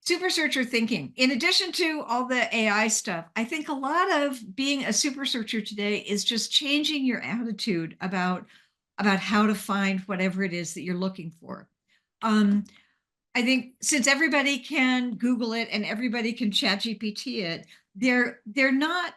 Super searcher thinking. In addition to all the AI stuff, I think a lot of being a super searcher today is just changing your attitude about how to find whatever it is that you're looking for. Um, I think since everybody can Google it and everybody can chat GPT it, they're not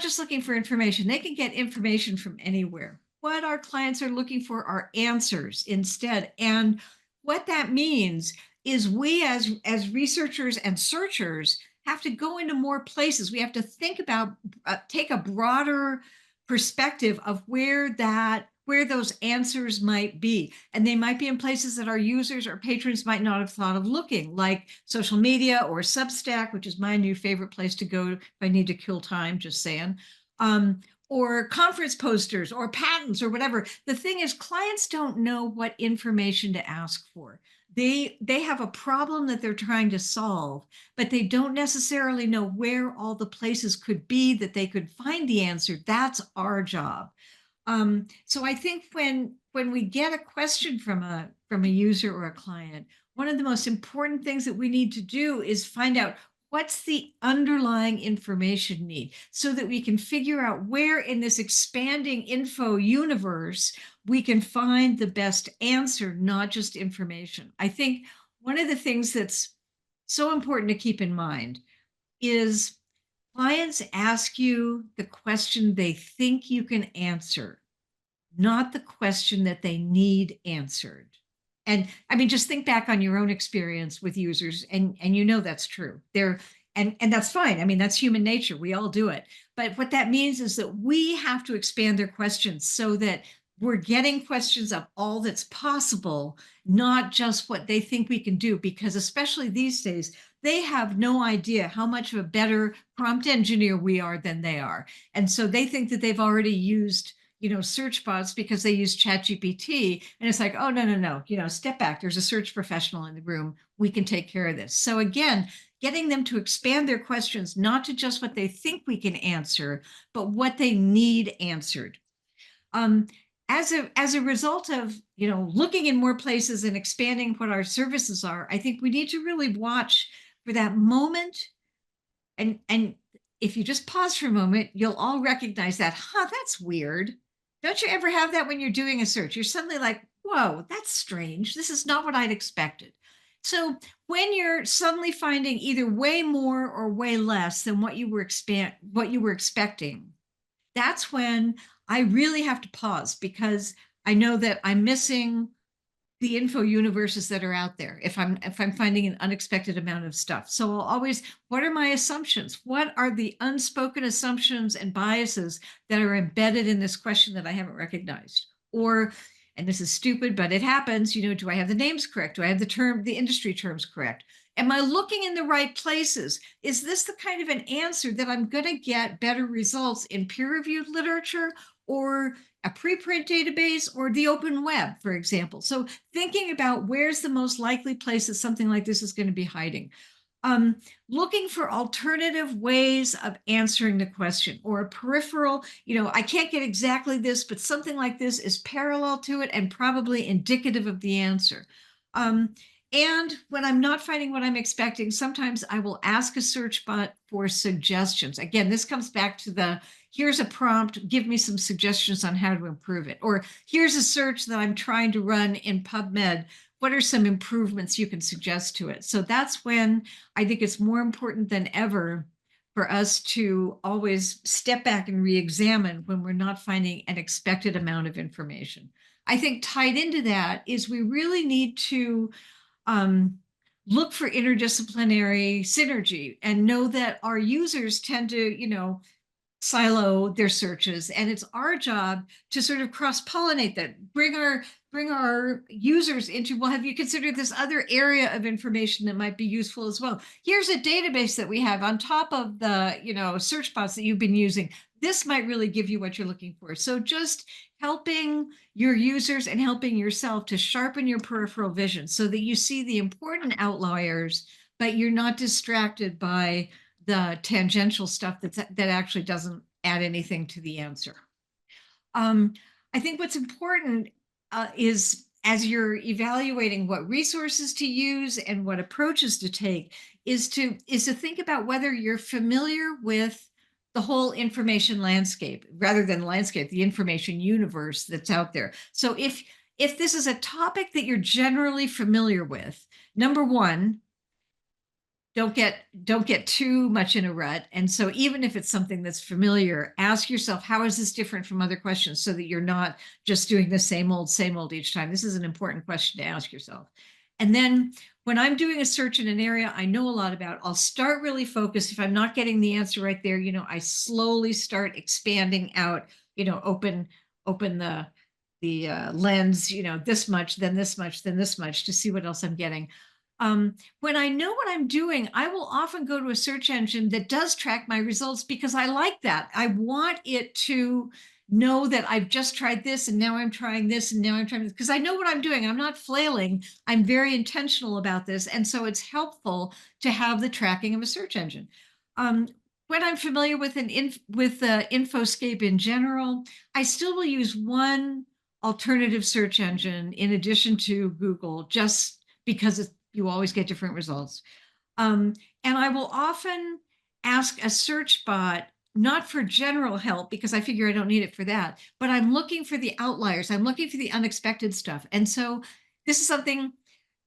just looking for information. They can get information from anywhere. What our clients are looking for are answers instead. And what that means is we as researchers and searchers have to go into more places. We have to think about take a broader perspective of where those answers might be. And they might be in places that our users or patrons might not have thought of looking, like social media or Substack, which is my new favorite place to go if I need to kill time, just saying. Um, or conference posters or patents or whatever. The thing is, clients don't know what information to ask for. They have a problem that they're trying to solve, but they don't necessarily know where all the places could be that they could find the answer. That's our job. So I think when we get a question from a user or a client, one of the most important things that we need to do is find out what's the underlying information need so that we can figure out where in this expanding info universe we can find the best answer, not just information. I think one of the things that's so important to keep in mind is clients ask you the question they think you can answer, not the question that they need answered. And I mean, just think back on your own experience with users, and you know that's true. And that's fine. I mean, that's human nature. We all do it. But what that means is that we have to expand their questions so that we're getting questions of all that's possible, not just what they think we can do, because especially these days, they have no idea how much of a better prompt engineer we are than they are. And so they think that they've already used search bots because they use ChatGPT. And it's like, oh, no, no, no, step back. There's a search professional in the room. We can take care of this. So again, getting them to expand their questions, not to just what they think we can answer, but what they need answered. Um, as a result of looking in more places and expanding what our services are, I think we need to really watch for that moment. And if you just pause for a moment, you'll all recognize that, that's weird. Don't you ever have that when you're doing a search? You're suddenly like, whoa, that's strange. This is not what I'd expected. So when you're suddenly finding either way more or way less than what you were expecting, that's when I really have to pause, because I know that I'm missing the info universes that are out there if I'm finding an unexpected amount of stuff. So I'll always, what are my assumptions? What are the unspoken assumptions and biases that are embedded in this question that I haven't recognized? Or, and this is stupid, but it happens, do I have the names correct? Do I have the industry terms correct? Am I looking in the right places? Is this the kind of an answer that I'm going to get better results in peer-reviewed literature, or a preprint database, or the open web, for example? So thinking about where's the most likely place that something like this is going to be hiding. Looking for alternative ways of answering the question, or a peripheral, I can't get exactly this, but something like this is parallel to it and probably indicative of the answer. And when I'm not finding what I'm expecting, sometimes I will ask a search bot for suggestions. Again, this comes back to here's a prompt, give me some suggestions on how to improve it. Or here's a search that I'm trying to run in PubMed. What are some improvements you can suggest to it? So that's when I think it's more important than ever for us to always step back and re-examine when we're not finding an expected amount of information. I think tied into that is we really need to look for interdisciplinary synergy and know that our users tend to, silo their searches, and it's our job to sort of cross-pollinate that, bring our users into, well, have you considered this other area of information that might be useful as well? Here's a database that we have on top of the search bots that you've been using. This might really give you what you're looking for. So just helping your users and helping yourself to sharpen your peripheral vision so that you see the important outliers, but you're not distracted by the tangential stuff that actually doesn't add anything to the answer. I think what's important is as you're evaluating what resources to use and what approaches to take is to think about whether you're familiar with the whole information landscape rather than landscape, the information universe that's out there. So if this is a topic that you're generally familiar with, number one, don't get too much in a rut. And so even if it's something that's familiar, ask yourself, how is this different from other questions, so that you're not just doing the same old each time. This is an important question to ask yourself. And then when I'm doing a search in an area I know a lot about, I'll start really focused. If I'm not getting the answer right there, I slowly start expanding out, open the lens, this much, then this much, then this much, to see what else I'm getting. When I know what I'm doing, I will often go to a search engine that does track my results, because I like that. I want it to know that I've just tried this and now I'm trying this and now I'm trying this, because I know what I'm doing. I'm not flailing. I'm very intentional about this. And so it's helpful to have the tracking of a search engine. Um, when I'm familiar with with the Infoscape in general, I still will use one alternative search engine in addition to Google, just because you always get different results. Um, and I will often ask a search bot, not for general help, because I figure I don't need it for that, but I'm looking for the outliers. I'm looking for the unexpected stuff. And so this is something,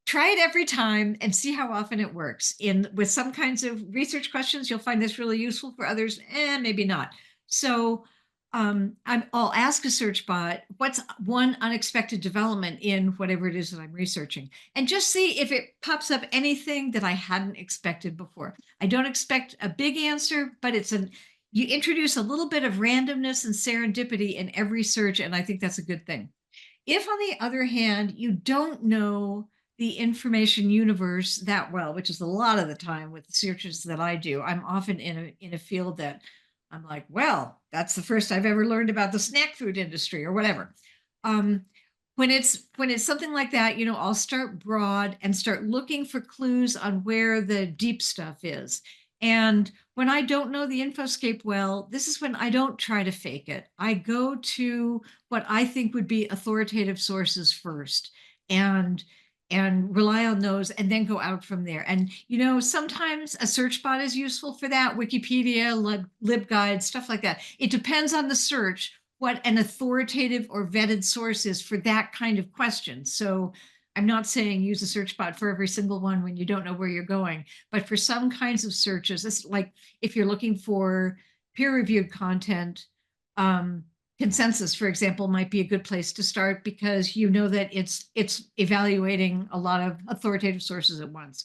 try it every time and see how often it works. In with some kinds of research questions, you'll find this really useful. For others, maybe not. So I'll ask a search bot, what's one unexpected development in whatever it is that I'm researching, and just see if it pops up anything that I hadn't expected before. I don't expect a big answer, but you introduce a little bit of randomness and serendipity in every search, and I think that's a good thing. If, on the other hand, you don't know the information universe that well, which is a lot of the time with the searches that I do, I'm often in a field that I'm like, well, that's the first I've ever learned about the snack food industry or whatever. Um, when it's something like that, I'll start broad and start looking for clues on where the deep stuff is. And when I don't know the Infoscape well, this is when I don't try to fake it. I go to what I think would be authoritative sources first, and rely on those, and then go out from there. And sometimes a search bot is useful for that, Wikipedia, LibGuide, stuff like that. It depends on the search what an authoritative or vetted source is for that kind of question. So I'm not saying use a search bot for every single one when you don't know where you're going, but for some kinds of searches, it's like if you're looking for peer-reviewed content, consensus, for example, might be a good place to start, because you know that it's evaluating a lot of authoritative sources at once.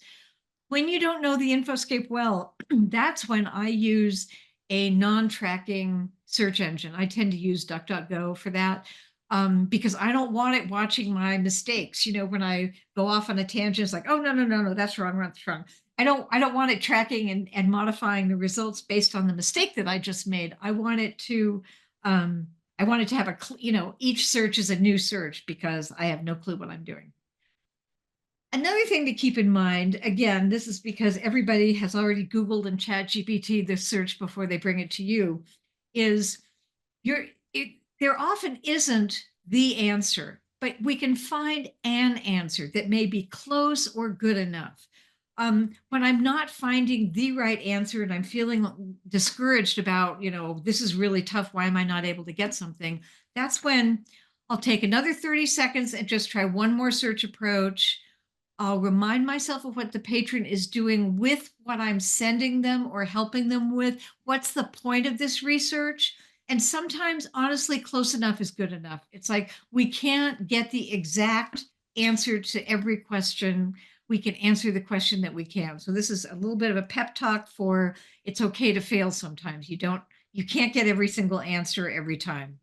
When you don't know the Infoscape well, that's when I use a non-tracking search engine. I tend to use DuckDuckGo for that, because I don't want it watching my mistakes. When I go off on a tangent, it's like, oh, no, no, no, no, that's wrong, that's wrong. I don't want it tracking and modifying the results based on the mistake that I just made. Um, I want it to have each search is a new search, because I have no clue what I'm doing. Another thing to keep in mind, again, this is because everybody has already Googled and Chat GPT this search before they bring it to you, is there often isn't the answer, but we can find an answer that may be close or good enough. When I'm not finding the right answer and I'm feeling discouraged about, this is really tough, why am I not able to get something? That's when I'll take another 30 seconds and just try one more search approach. I'll remind myself of what the patron is doing with what I'm sending them or helping them with. What's the point of this research? And sometimes, honestly, close enough is good enough. It's like we can't get the exact answer to every question. We can answer the question that we can. So this is a little bit of a pep talk for it's okay to fail sometimes. You can't get every single answer every time.